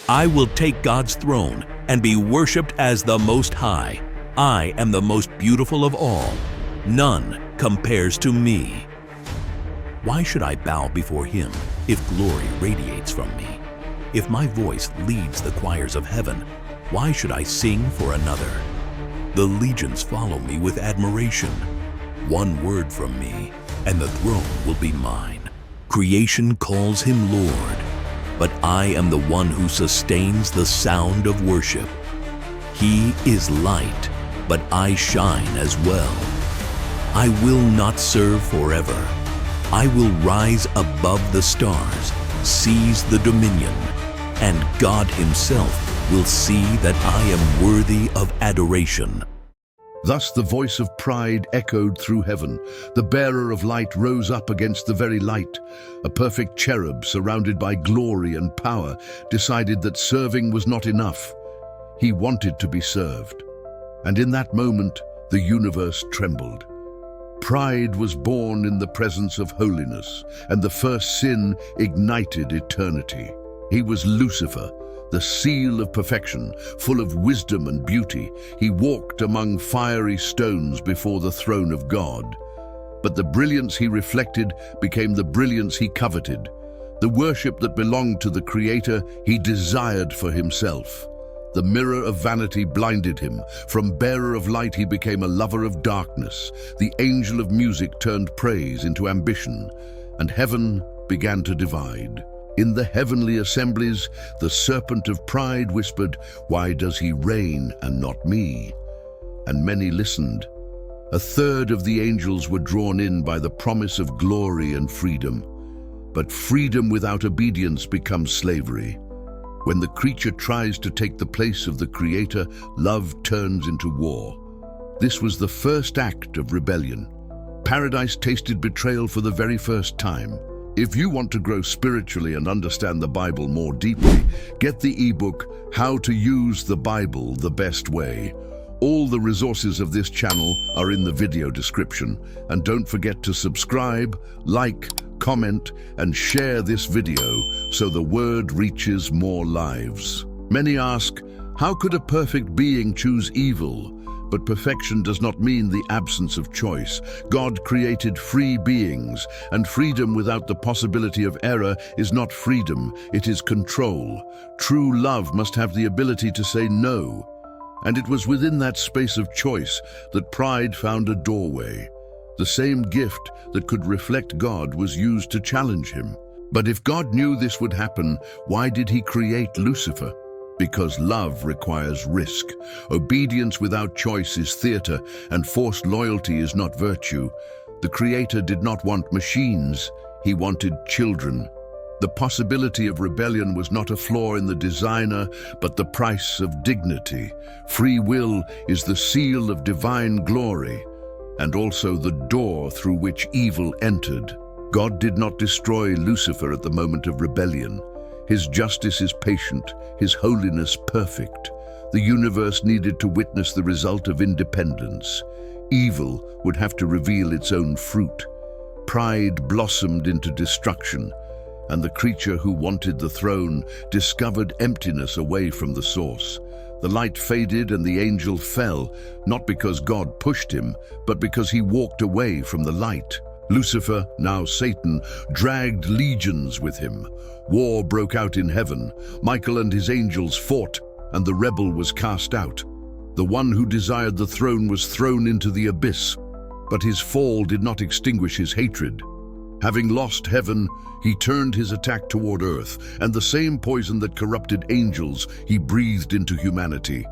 I will take God's throne and be worshipped as the Most High. I am the most beautiful of all. None compares to me. Why should I bow before Him if glory radiates from me? If my voice leads the choirs of heaven, why should I sing for another? The legions follow me with admiration. One word from me, and the throne will be mine. Creation calls Him Lord, but I am the one who sustains the sound of worship. He is light, but I shine as well. I will not serve forever. I will rise above the stars, seize the dominion, and God Himself will see that I am worthy of adoration. Thus the voice of pride echoed through heaven. The bearer of light rose up against the very light. A perfect cherub surrounded by glory and power decided that serving was not enough. He wanted to be served. And in that moment, the universe trembled. Pride was born in the presence of holiness, and the first sin ignited eternity. He was Lucifer, the seal of perfection, full of wisdom and beauty. He walked among fiery stones before the throne of God. But the brilliance he reflected became the brilliance he coveted. The worship that belonged to the Creator he desired for himself. The mirror of vanity blinded him. From bearer of light he became a lover of darkness. The angel of music turned praise into ambition, and heaven began to divide. In the heavenly assemblies, the serpent of pride whispered, "Why does he reign and not me?" And many listened. A third of the angels were drawn in by the promise of glory and freedom. But freedom without obedience becomes slavery. When the creature tries to take the place of the Creator, love turns into war. This was the first act of rebellion. Paradise tasted betrayal for the very first time. If you want to grow spiritually and understand the Bible more deeply, get the ebook, How to Use the Bible the Best Way. All the resources of this channel are in the video description. And don't forget to subscribe, like, comment, and share this video so the word reaches more lives. Many ask, how could a perfect being choose evil? But perfection does not mean the absence of choice. God created free beings, and freedom without the possibility of error is not freedom, it is control. True love must have the ability to say no. And it was within that space of choice that pride found a doorway. The same gift that could reflect God was used to challenge him. But if God knew this would happen, why did he create Lucifer? Because love requires risk. Obedience without choice is theater, and forced loyalty is not virtue. The Creator did not want machines, he wanted children. The possibility of rebellion was not a flaw in the designer, but the price of dignity. Free will is the seal of divine glory, and also the door through which evil entered. God did not destroy Lucifer at the moment of rebellion. His justice is patient, his holiness perfect. The universe needed to witness the result of independence. Evil would have to reveal its own fruit. Pride blossomed into destruction, and the creature who wanted the throne discovered emptiness away from the source. The light faded and the angel fell, not because God pushed him, but because he walked away from the light. Lucifer, now Satan, dragged legions with him. War broke out in heaven. Michael and his angels fought, and the rebel was cast out. The one who desired the throne was thrown into the abyss, but his fall did not extinguish his hatred. Having lost heaven, he turned his attack toward earth, and the same poison that corrupted angels he breathed into humanity.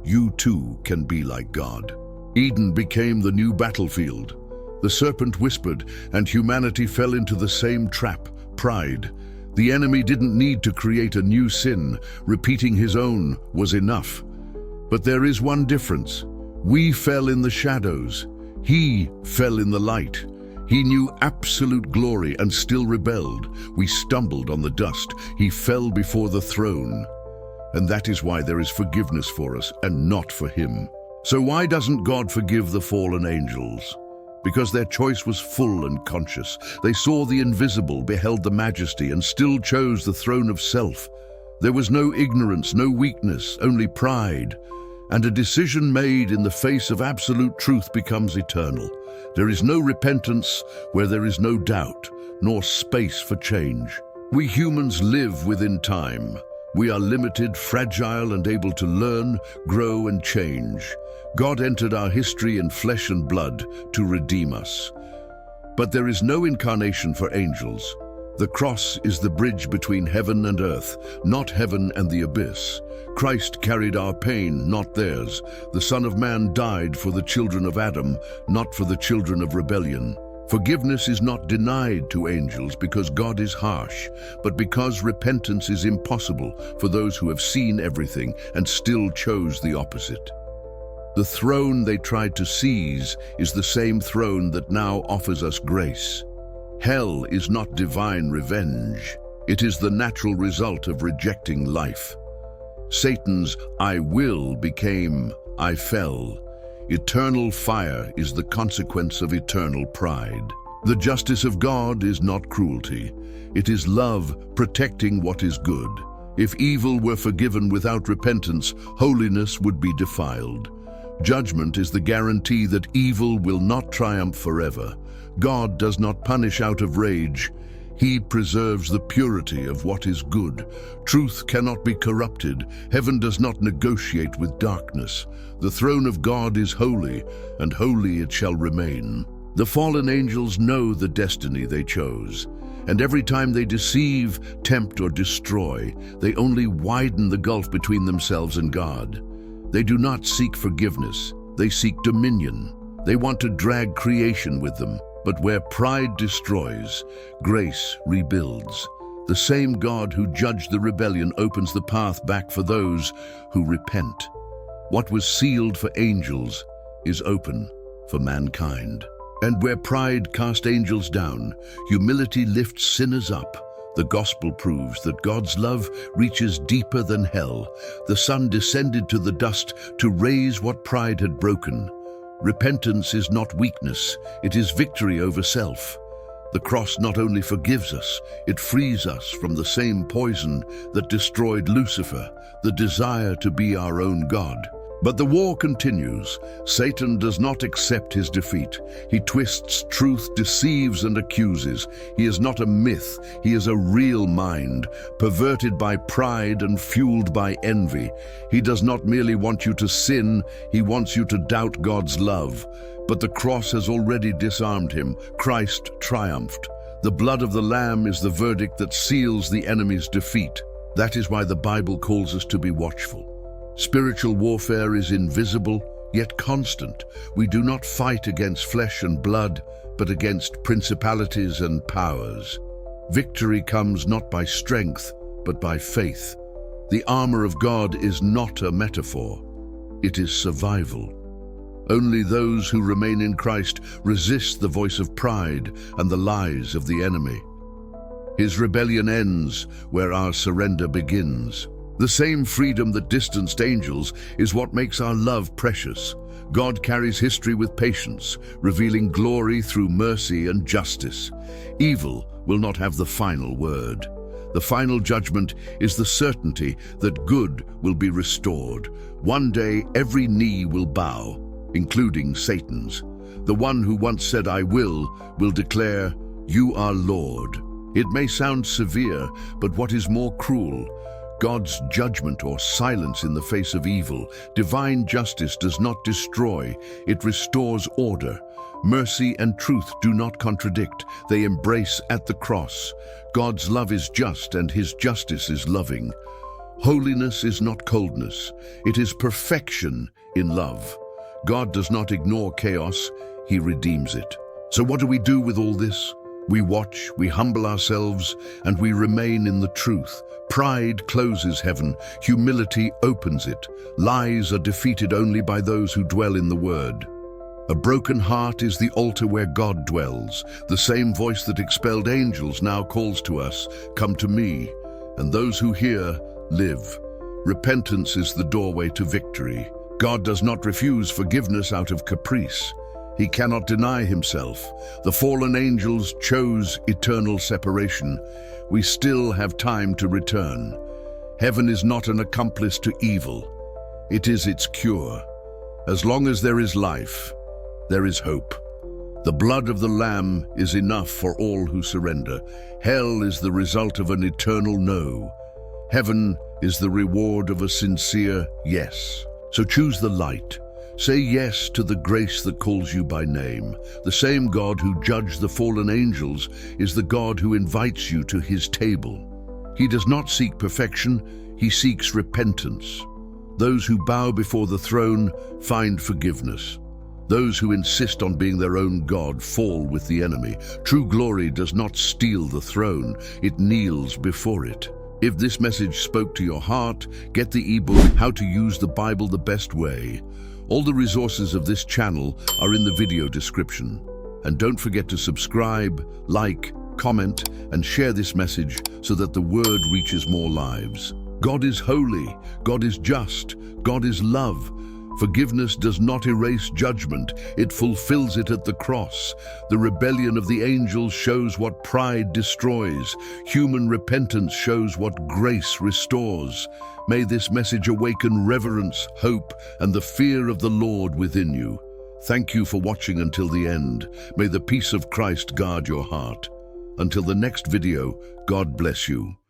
You too can be like God. Eden became the new battlefield. The serpent whispered, and humanity fell into the same trap, pride. The enemy didn't need to create a new sin. Repeating his own was enough. But there is one difference. We fell in the shadows. He fell in the light. He knew absolute glory and still rebelled. We stumbled on the dust. He fell before the throne. And that is why there is forgiveness for us and not for him. So why doesn't God forgive the fallen angels? Because their choice was full and conscious. They saw the invisible, beheld the majesty, and still chose the throne of self. There was no ignorance, no weakness, only pride. And a decision made in the face of absolute truth becomes eternal. There is no repentance where there is no doubt, nor space for change. We humans live within time. We are limited, fragile, and able to learn, grow, and change. God entered our history in flesh and blood to redeem us. But there is no incarnation for angels. The cross is the bridge between heaven and earth, not heaven and the abyss. Christ carried our pain, not theirs. The Son of Man died for the children of Adam, not for the children of rebellion. Forgiveness is not denied to angels because God is harsh, but because repentance is impossible for those who have seen everything and still chose the opposite. The throne they tried to seize is the same throne that now offers us grace. Hell is not divine revenge. It is the natural result of rejecting life. Satan's "I will" became "I fell." Eternal fire is the consequence of eternal pride. The justice of God is not cruelty. It is love protecting what is good. If evil were forgiven without repentance, holiness would be defiled. Judgment is the guarantee that evil will not triumph forever. God does not punish out of rage. He preserves the purity of what is good. Truth cannot be corrupted. Heaven does not negotiate with darkness. The throne of God is holy, and holy it shall remain. The fallen angels know the destiny they chose, and every time they deceive, tempt, or destroy, they only widen the gulf between themselves and God. They do not seek forgiveness. They seek dominion. They want to drag creation with them. But where pride destroys, grace rebuilds. The same God who judged the rebellion opens the path back for those who repent. What was sealed for angels is open for mankind. And where pride cast angels down, humility lifts sinners up. The gospel proves that God's love reaches deeper than hell. The Son descended to the dust to raise what pride had broken. Repentance is not weakness, it is victory over self. The cross not only forgives us, it frees us from the same poison that destroyed Lucifer, the desire to be our own God. But the war continues. Satan does not accept his defeat. He twists truth, deceives, and accuses. He is not a myth. He is a real mind, perverted by pride and fueled by envy. He does not merely want you to sin, he wants you to doubt God's love. But the cross has already disarmed him. Christ triumphed. The blood of the Lamb is the verdict that seals the enemy's defeat. That is why the Bible calls us to be watchful. Spiritual warfare is invisible, yet constant. We do not fight against flesh and blood, but against principalities and powers. Victory comes not by strength, but by faith. The armor of God is not a metaphor. It is survival. Only those who remain in Christ resist the voice of pride and the lies of the enemy. His rebellion ends where our surrender begins. The same freedom that distanced angels is what makes our love precious. God carries history with patience, revealing glory through mercy and justice. Evil will not have the final word. The final judgment is the certainty that good will be restored. One day every knee will bow, including Satan's. The one who once said, "I will declare, 'You are Lord.'" It may sound severe, but what is more cruel? God's judgment or silence in the face of evil. Divine justice does not destroy, it restores order. Mercy and truth do not contradict, they embrace at the cross. God's love is just and his justice is loving. Holiness is not coldness, it is perfection in love. God does not ignore chaos, he redeems it. So what do we do with all this? We watch, we humble ourselves, and we remain in the truth. Pride closes heaven, humility opens it. Lies are defeated only by those who dwell in the Word. A broken heart is the altar where God dwells. The same voice that expelled angels now calls to us, "Come to me," and those who hear live. Repentance is the doorway to victory. God does not refuse forgiveness out of caprice. He cannot deny himself. The fallen angels chose eternal separation. We still have time to return. Heaven is not an accomplice to evil. It is its cure. As long as there is life, there is hope. The blood of the Lamb is enough for all who surrender. Hell is the result of an eternal no. Heaven is the reward of a sincere yes. So choose the light. Say yes to the grace that calls you by name. The same God who judged the fallen angels is the God who invites you to his table. He does not seek perfection, he seeks repentance. Those who bow before the throne find forgiveness. Those who insist on being their own God fall with the enemy. True glory does not steal the throne, it kneels before it. If this message spoke to your heart, get the ebook, How to Use the Bible the Best Way. All the resources of this channel are in the video description. And don't forget to subscribe, like, comment, and share this message so that the word reaches more lives. God is holy, God is just, God is love. Forgiveness does not erase judgment, it fulfills it at the cross. The rebellion of the angels shows what pride destroys. Human repentance shows what grace restores. May this message awaken reverence, hope, and the fear of the Lord within you. Thank you for watching until the end. May the peace of Christ guard your heart. Until the next video, God bless you.